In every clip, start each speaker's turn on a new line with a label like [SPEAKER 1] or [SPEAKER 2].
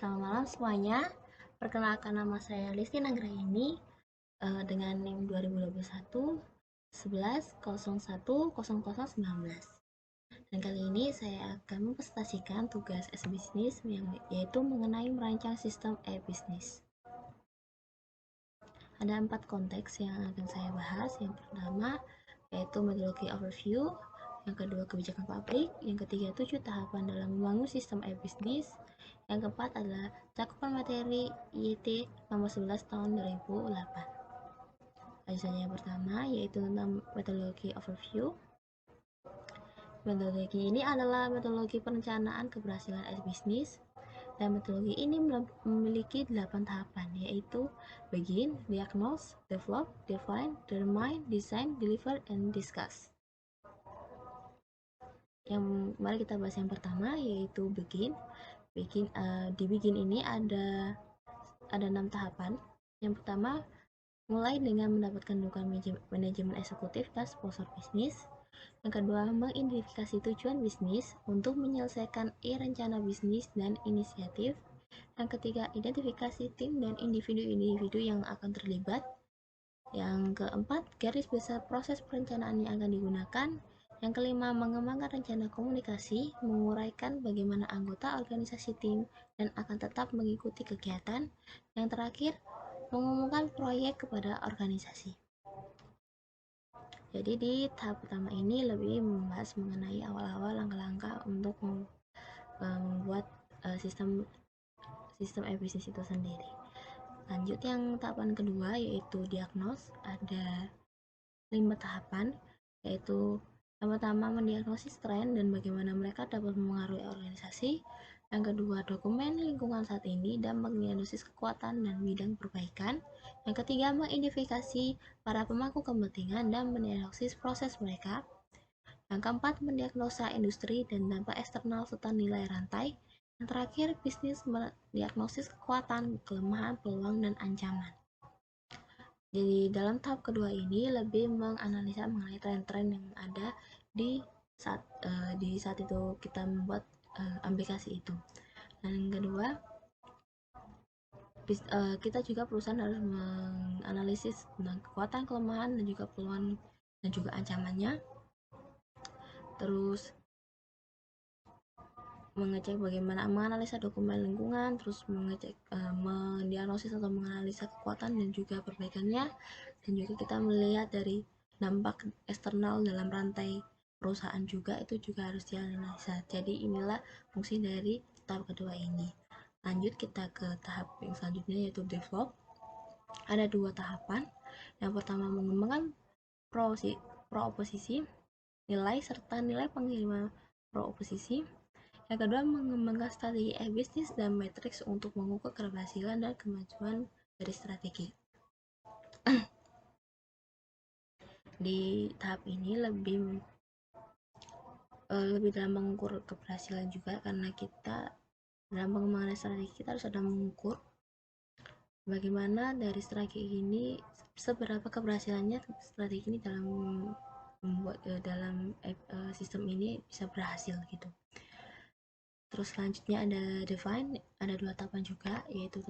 [SPEAKER 1] Selamat malam semuanya. Perkenalkan, nama saya Listi Nanggraini dengan NIM 2021 11 01 0019. Dan kali ini saya akan mempresentasikan tugas S-Business yaitu mengenai merancang sistem e-business. Ada 4 konteks yang akan saya bahas. Yang pertama yaitu metodologi overview, yang kedua kebijakan publik, yang ketiga 7 tahapan dalam membangun sistem e-business, yang keempat adalah cakupan materi YT nomor 11 tahun 2008. Lanjut saja, yang pertama yaitu tentang metodologi overview. Metodologi ini adalah metodologi perencanaan keberhasilan e-business, dan metodologi ini memiliki 8 tahapan, yaitu begin, diagnose, develop, define, determine, design, deliver, and discuss. Mari kita bahas yang pertama, yaitu begin. Di begin ini ada 6 tahapan. Yang pertama, mulai dengan mendapatkan dukungan manajemen eksekutif dan sponsor bisnis. Yang kedua, mengidentifikasi tujuan bisnis untuk menyelesaikan rencana bisnis dan inisiatif. Yang ketiga, identifikasi tim dan individu-individu yang akan terlibat. Yang keempat, garis besar proses perencanaan yang akan digunakan. Yang kelima, mengembangkan rencana komunikasi, menguraikan bagaimana anggota organisasi tim dan akan tetap mengikuti kegiatan. Yang terakhir, mengumumkan proyek kepada organisasi. Jadi di tahap pertama ini lebih membahas mengenai awal-awal langkah-langkah untuk membuat sistem e-business itu sendiri. Lanjut yang tahapan kedua, yaitu diagnos. Ada 5 tahapan, yaitu yang pertama mendiagnosis tren dan bagaimana mereka dapat mempengaruhi organisasi. Yang kedua, dokumen lingkungan saat ini dan mendiagnosis kekuatan dan bidang perbaikan. Yang ketiga, mengidentifikasi para pemangku kepentingan dan mendiagnosis proses mereka. Yang keempat, mendiagnosa industri dan dampak eksternal serta nilai rantai. Yang terakhir, bisnis mendiagnosis kekuatan, kelemahan, peluang, dan ancaman. Jadi dalam tahap kedua ini lebih menganalisa mengenai tren-tren yang ada di saat itu kita membuat aplikasi itu. Dan yang kedua, kita juga perusahaan harus menganalisis tentang kekuatan, kelemahan, dan juga peluang dan juga ancamannya. Terus mengecek bagaimana menganalisa dokumen lingkungan, terus mengecek mendiagnosis atau menganalisa kekuatan dan juga perbaikannya, dan juga kita melihat dari dampak eksternal dalam rantai perusahaan juga, itu juga harus dianalisa. Jadi inilah fungsi dari tahap kedua ini. Lanjut kita ke tahap yang selanjutnya, yaitu develop. Ada 2 tahapan. Yang pertama, mengembangkan pro-oposisi, nilai serta nilai pengiriman pro-oposisi. Yang kedua, mengembangkan strategi e-business dan matriks untuk mengukur keberhasilan dan kemajuan dari strategi. Di tahap ini lebih dalam mengukur keberhasilan juga, karena kita dalam pengembangan strategi kita harus ada mengukur bagaimana dari strategi ini, seberapa keberhasilannya strategi ini dalam membuat dalam sistem ini bisa berhasil gitu. Terus selanjutnya ada define, ada 2 tahapan juga, yaitu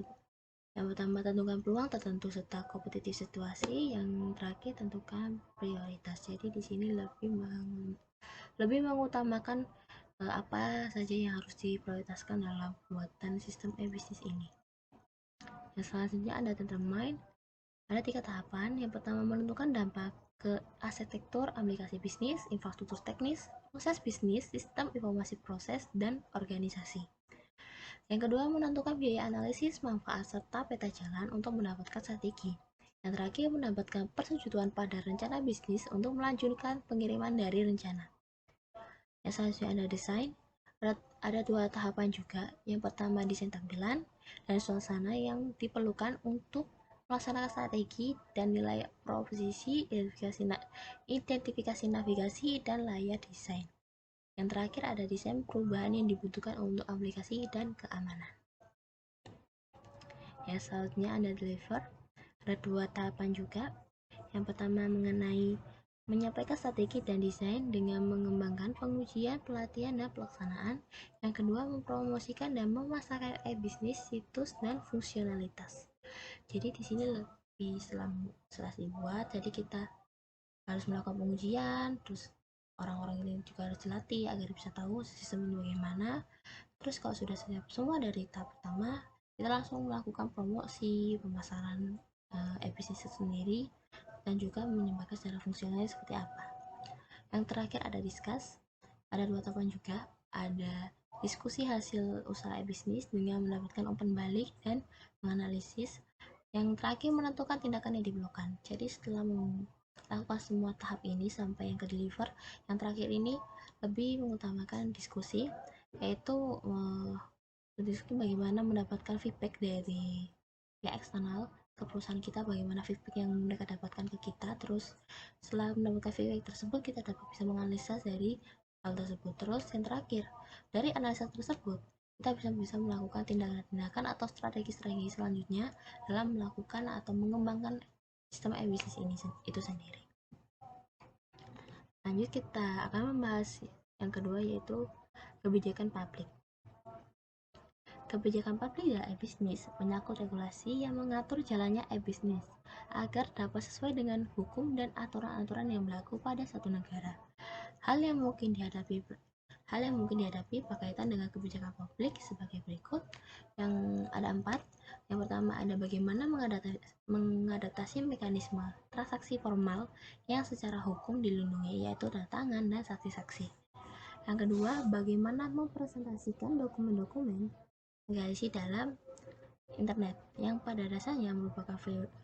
[SPEAKER 1] yang pertama tentukan peluang tertentu serta kompetitif situasi, yang terakhir tentukan prioritas. Jadi di sini lebih mengutamakan apa saja yang harus diprioritaskan dalam pembuatan sistem e-business ini. Yang selanjutnya ada determine. Ada 3 tahapan. Yang pertama, menentukan dampak ke arsitektur aplikasi bisnis, infrastruktur teknis, proses bisnis, sistem informasi proses, dan organisasi. Yang kedua, menentukan biaya analisis, manfaat, serta peta jalan untuk mendapatkan strategi. Yang terakhir, mendapatkan persetujuan pada rencana bisnis untuk melanjutkan pengiriman dari rencana. Yang selanjutnya ada desain. Ada 2 tahapan juga. Yang pertama, desain tampilan dan suasana yang diperlukan untuk melaksanakan strategi dan nilai proposisi, identifikasi navigasi, dan layar desain. Yang terakhir ada desain perubahan yang dibutuhkan untuk aplikasi dan keamanan. Yang selanjutnya ada deliver. Ada 2 tahapan juga. Yang pertama mengenai menyampaikan strategi dan desain dengan mengembangkan pengujian, pelatihan, dan pelaksanaan. Yang kedua, mempromosikan dan memasarkan e-bisnis, situs, dan fungsionalitas. Jadi di sini lebih setelah dibuat, jadi kita harus melakukan pengujian, terus orang-orang ini juga harus dilatih agar bisa tahu sistem ini bagaimana. Terus kalau sudah siap semua dari tahap pertama, kita langsung melakukan promosi, pemasaran e-bisnis sendiri, dan juga menyebarkan secara fungsionalnya seperti apa. Yang terakhir ada discuss, ada 2 tahapan juga, ada diskusi hasil usaha e-bisnis dengan mendapatkan umpan balik dan menganalisis. Yang terakhir menentukan tindakan yang diperlukan. Jadi setelah melakukan semua tahap ini sampai yang ke deliver, yang terakhir ini lebih mengutamakan diskusi, yaitu berdiskusi bagaimana mendapatkan feedback dari pihak eksternal ke perusahaan kita, bagaimana feedback yang mereka dapatkan ke kita. Terus setelah mendapatkan feedback tersebut, kita dapat bisa menganalisa dari hal tersebut. Terus yang terakhir, dari analisa tersebut kita bisa melakukan tindakan-tindakan atau strategi-strategi selanjutnya dalam melakukan atau mengembangkan sistem e-bisnis ini itu sendiri. Lanjut, kita akan membahas yang kedua, yaitu kebijakan publik. Kebijakan publik dalam e-bisnis menyangkut regulasi yang mengatur jalannya e-bisnis agar dapat sesuai dengan hukum dan aturan-aturan yang berlaku pada suatu negara. Hal yang mungkin dihadapi berkaitan dengan kebijakan publik sebagai berikut. Yang ada 4. Yang pertama ada bagaimana mengadaptasi mekanisme transaksi formal yang secara hukum dilindungi, yaitu tanda tangan dan saksi-saksi. Yang kedua, bagaimana mempresentasikan dokumen-dokumen diisi dalam internet yang pada dasarnya merupakan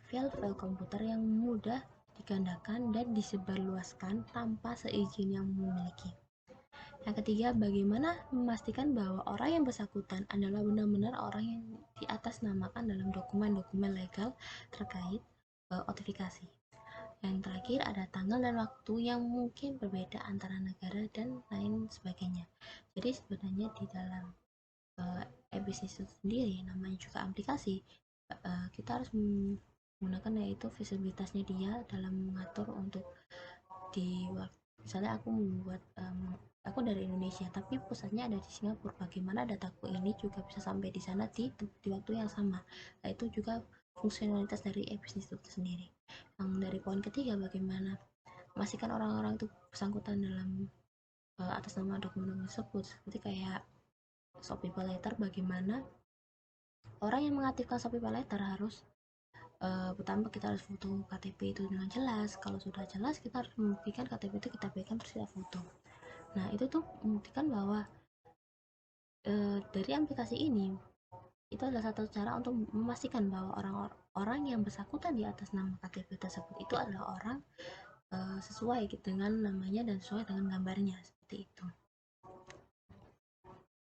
[SPEAKER 1] file-file komputer yang mudah digandakan dan disebarluaskan tanpa seizin yang memiliki. Yang ketiga, bagaimana memastikan bahwa orang yang bersangkutan adalah benar-benar orang yang diatasnamakan dalam dokumen-dokumen legal terkait autentifikasi. Yang terakhir ada tanggal dan waktu yang mungkin berbeda antara negara dan lain sebagainya. Jadi sebenarnya di dalam e-bisnis itu sendiri, namanya juga aplikasi, kita harus menggunakan yaitu visibilitasnya dia dalam mengatur untuk misalnya aku dari Indonesia tapi pusatnya ada di Singapura, bagaimana dataku ini juga bisa sampai di sana di waktu yang sama. Nah, itu juga fungsionalitas dari e-bisnis itu sendiri. Yang dari poin ketiga, bagaimana memastikan orang-orang itu bersangkutan dalam atas nama dokumen tersebut, seperti kayak Shopee Pay Later, bagaimana orang yang mengaktifkan Shopee Pay Later harus pertama kita harus foto KTP itu dengan jelas. Kalau sudah jelas, kita harus membuktikan KTP itu kita berikan terus kita foto. Nah, itu tuh membuktikan bahwa dari aplikasi ini itu adalah satu cara untuk memastikan bahwa orang yang bersangkutan di atas nama KTP tersebut itu adalah orang sesuai dengan namanya dan sesuai dengan gambarnya, seperti itu.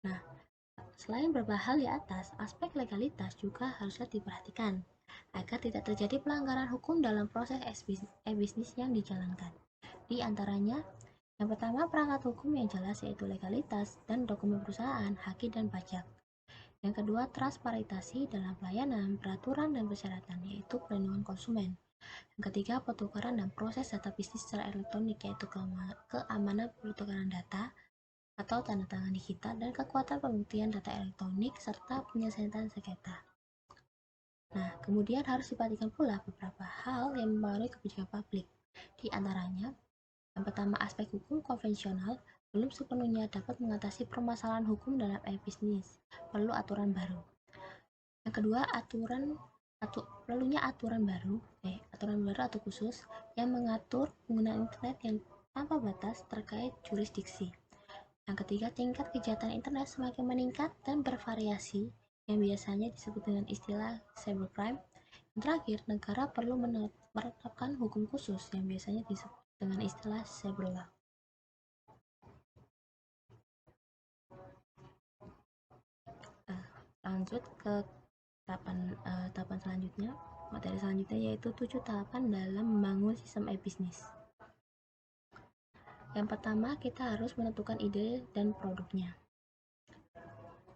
[SPEAKER 1] Nah, selain beberapa hal di atas, aspek legalitas juga haruslah diperhatikan agar tidak terjadi pelanggaran hukum dalam proses e-bisnis yang dijalankan. Di antaranya, yang pertama, perangkat hukum yang jelas yaitu legalitas dan dokumen perusahaan, haki, dan pajak. Yang kedua, transparansi dalam pelayanan, peraturan, dan persyaratan, yaitu perlindungan konsumen. Yang ketiga, pertukaran dan proses data bisnis secara elektronik, yaitu keamanan pertukaran data atau tanda tangan digital dan kekuatan pembuktian data elektronik serta penyelesaian sengketa. Nah, kemudian harus diperhatikan pula beberapa hal yang mempengaruhi kebijakan publik. Di antaranya, yang pertama, aspek hukum konvensional belum sepenuhnya dapat mengatasi permasalahan hukum dalam e-bisnis, perlu aturan baru. Yang kedua, perlunya aturan baru atau khusus yang mengatur penggunaan internet yang tanpa batas terkait jurisdiksi. Yang ketiga, tingkat kejahatan internet semakin meningkat dan bervariasi yang biasanya disebut dengan istilah cybercrime. Yang terakhir, negara perlu menetapkan hukum khusus yang biasanya disebut dengan istilah cyberlaw. Lanjut ke tahapan selanjutnya, materi selanjutnya, yaitu 7 tahapan dalam membangun sistem e-bisnis. Yang pertama, kita harus menentukan ide dan produknya.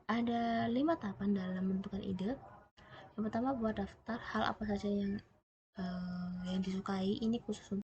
[SPEAKER 1] Ada 5 tahapan dalam menentukan ide. Yang pertama, buat daftar hal apa saja yang disukai, ini khusus untuk